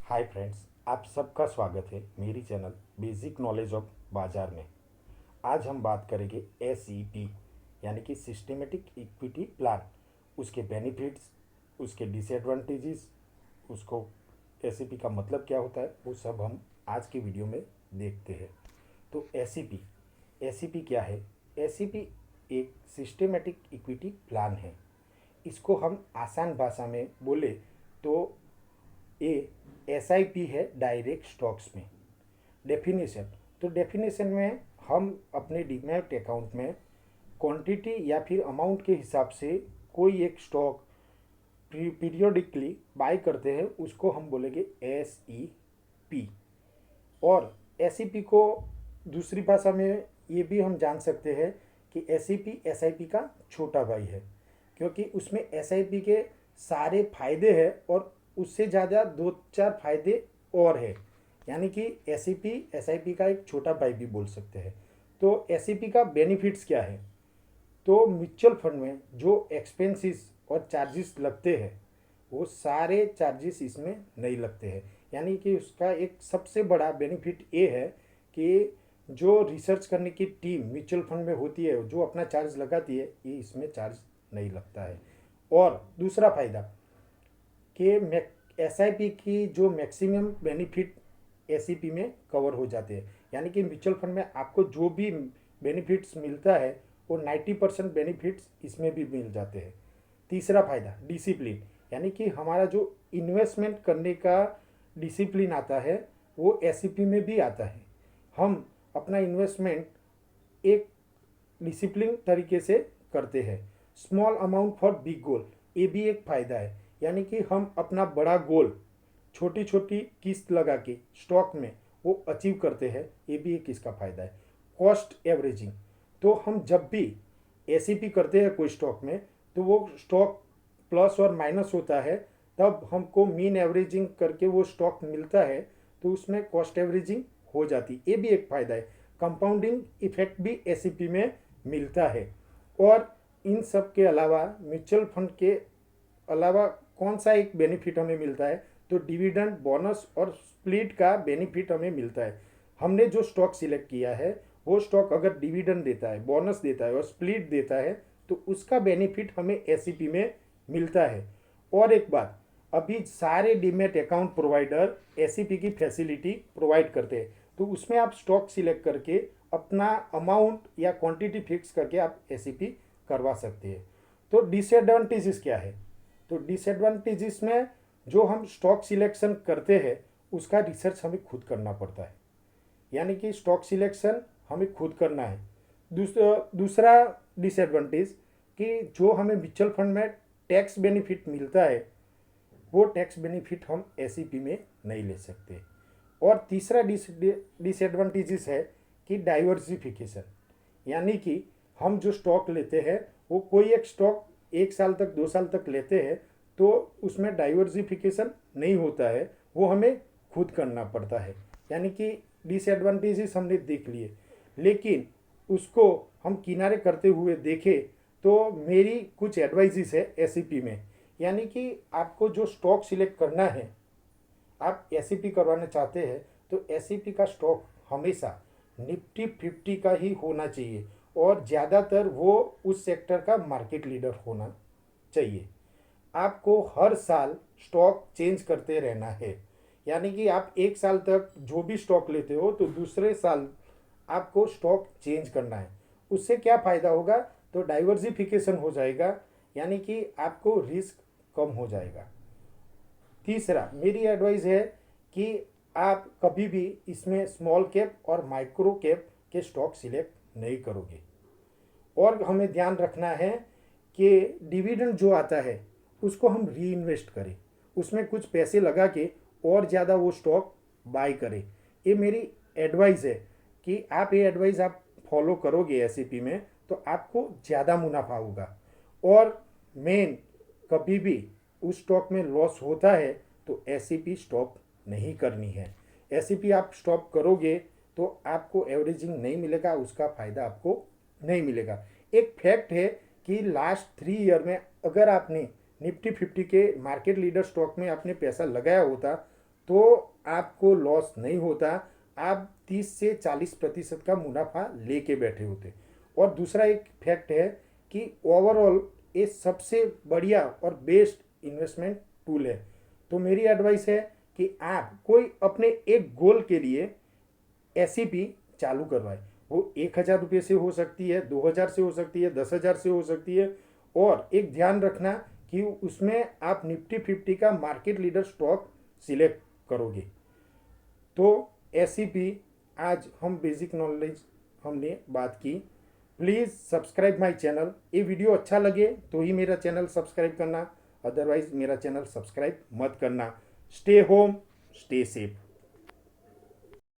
Hi friends, आप सबका स्वागत है मेरी चैनल बेसिक नॉलेज ऑफ बाजार में। आज हम बात करेंगे एसईपी यानी कि सिस्टमेटिक इक्विटी प्लान, उसके बेनिफिट्स, उसके डिसएडवांटेजेस, उसको एसईपी का मतलब क्या होता है, वो सब हम आज के वीडियो में देखते हैं। तो एसईपी एसईपी क्या है? एसईपी एक सिस्टमेटिक इक्विटी प्लान है। इसको हम आसान भाषा में बोले तो ए एसआईपी है डायरेक्ट स्टॉक्स में। डेफिनेशन, तो डेफिनेशन में हम अपने डीमैट अकाउंट में क्वांटिटी या फिर अमाउंट के हिसाब से कोई एक स्टॉक पीरियोडिकली बाय करते हैं, उसको हम बोलेंगे एस ई पी। और एस ई पी को दूसरी भाषा में ये भी हम जान सकते हैं कि S E P S I P का छोटा भाई है, क्योंकि उसमें एस आई पी के सारे फायदे हैं और उससे ज़्यादा दो चार फायदे और है। यानी कि S E P S I P का एक छोटा भाई भी बोल सकते हैं। तो एस ई पी का बेनिफिट्स क्या है? तो म्यूचुअल फंड में जो एक्सपेंसेस और चार्जेस लगते हैं, वो सारे चार्जेस इसमें नहीं लगते हैं। यानी कि उसका एक सबसे बड़ा बेनिफिट ये है कि जो रिसर्च करने की टीम म्यूचुअल फंड में होती है, जो अपना चार्ज लगाती है, ये इसमें चार्ज नहीं लगता है। और दूसरा फ़ायदा कि एस आई पी की जो maximum benefit S E P में कवर हो जाते हैं। यानी कि म्यूचुअल फंड में आपको जो भी बेनिफिट्स मिलता है, वो 90% बेनिफिट्स इसमें भी मिल जाते हैं। तीसरा फ़ायदा डिसिप्लिन, यानी कि हमारा जो इन्वेस्टमेंट करने का डिसिप्लिन आता है, वो एस ई पी में भी आता है। हम अपना इन्वेस्टमेंट एक डिसिप्लिन तरीके से करते हैं। Small amount for big goal, ये भी एक फ़ायदा है। यानी कि हम अपना बड़ा गोल छोटी छोटी किस्त लगा के स्टॉक में वो अचीव करते हैं, ये भी एक इसका फ़ायदा है। कॉस्ट एवरेजिंग, तो हम जब भी एस करते हैं कोई स्टॉक में, तो वो स्टॉक प्लस और माइनस होता है, तब हमको मीन एवरेजिंग करके वो स्टॉक मिलता है, तो उसमें कॉस्ट एवरेजिंग हो जाती, ये भी एक फ़ायदा है। कंपाउंडिंग इफेक्ट भी एस में मिलता है। और इन सब के अलावा म्यूचुअल फंड के अलावा कौन सा एक बेनिफिट हमें मिलता है? तो डिविडेंड, बोनस और स्प्लिट का बेनिफिट हमें मिलता है। हमने जो स्टॉक सिलेक्ट किया है, वो स्टॉक अगर डिविडेंड देता है, बोनस देता है और स्प्लिट देता है, तो उसका बेनिफिट हमें एस में मिलता है। और एक बात, अभी सारे डीमेट अकाउंट प्रोवाइडर एस की फैसिलिटी प्रोवाइड करते हैं, तो उसमें आप स्टॉक सिलेक्ट करके अपना अमाउंट या क्वांटिटी फिक्स करके आप एस करवा सकते हैं। तो डिसएडवांटेजेस क्या है? तो डिसएडवांटेजेस में जो हम स्टॉक सिलेक्शन करते हैं, उसका रिसर्च हमें खुद करना पड़ता है। यानी कि स्टॉक सिलेक्शन हमें खुद करना है। दूसरा डिसएडवांटेज कि जो हमें म्यूचुअल फंड में टैक्स बेनिफिट मिलता है, वो टैक्स बेनिफिट हम एस में नहीं ले सकते। और तीसरा डिसएडवांटेजेस है कि डाइवर्सिफिकेशन, यानी कि हम जो स्टॉक लेते हैं, वो कोई एक स्टॉक 1 साल तक 2 साल तक लेते हैं, तो उसमें डाइवर्सिफिकेशन नहीं होता है, वो हमें खुद करना पड़ता है। यानी कि डिसएडवांटेजेस हमने देख लिए, लेकिन उसको हम किनारे करते हुए देखें तो मेरी कुछ एडवाइजेस है एस में। यानी कि आपको जो स्टॉक सिलेक्ट करना है, आप एस करवाना चाहते हैं, तो एस का स्टॉक हमेशा निफ्टी 50 का ही होना चाहिए, और ज़्यादातर वो उस सेक्टर का मार्केट लीडर होना चाहिए। आपको हर साल स्टॉक चेंज करते रहना है। यानी कि आप 1 साल तक जो भी स्टॉक लेते हो, तो दूसरे साल आपको स्टॉक चेंज करना है। उससे क्या फ़ायदा होगा? तो डाइवर्सिफिकेशन हो जाएगा, यानी कि आपको रिस्क कम हो जाएगा। तीसरा मेरी एडवाइस है कि आप कभी भी इसमें स्मॉल कैप और माइक्रो कैप के स्टॉक सिलेक्ट नहीं करोगे। और हमें ध्यान रखना है कि डिविडेंड जो आता है, उसको हम री इन्वेस्ट करें, उसमें कुछ पैसे लगा के और ज़्यादा वो स्टॉक बाय करें। ये मेरी एडवाइस है कि आप ये एडवाइस आप फॉलो करोगे एस में, तो आपको ज़्यादा मुनाफा होगा। और मेन, कभी भी उस स्टॉक में लॉस होता है तो एस स्टॉप नहीं करनी है। एस आप स्टॉप करोगे तो आपको एवरेजिंग नहीं मिलेगा, उसका फ़ायदा आपको नहीं मिलेगा। एक फैक्ट है कि लास्ट 3 ईयर में अगर आपने निफ्टी 50 के मार्केट लीडर स्टॉक में आपने पैसा लगाया होता, तो आपको लॉस नहीं होता, आप 30 से 40% का मुनाफा लेके बैठे होते। और दूसरा एक फैक्ट है कि ओवरऑल ये सबसे बढ़िया और बेस्ट इन्वेस्टमेंट टूल है। तो मेरी एडवाइस है कि आप कोई अपने एक गोल के लिए एसईपी चालू करवाए। वो 1,000 रुपये से हो सकती है, 2,000 से हो सकती है, 10,000 से हो सकती है। और एक ध्यान रखना कि उसमें आप निफ्टी 50 का मार्केट लीडर स्टॉक सिलेक्ट करोगे। तो एसईपी आज हम बेसिक नॉलेज हमने बात की। Please subscribe my channel. ये वीडियो अच्छा लगे तो ही मेरा चैनल सब्सक्राइब करना, अदरवाइज मेरा चैनल सब्सक्राइब मत करना। Stay home, stay safe.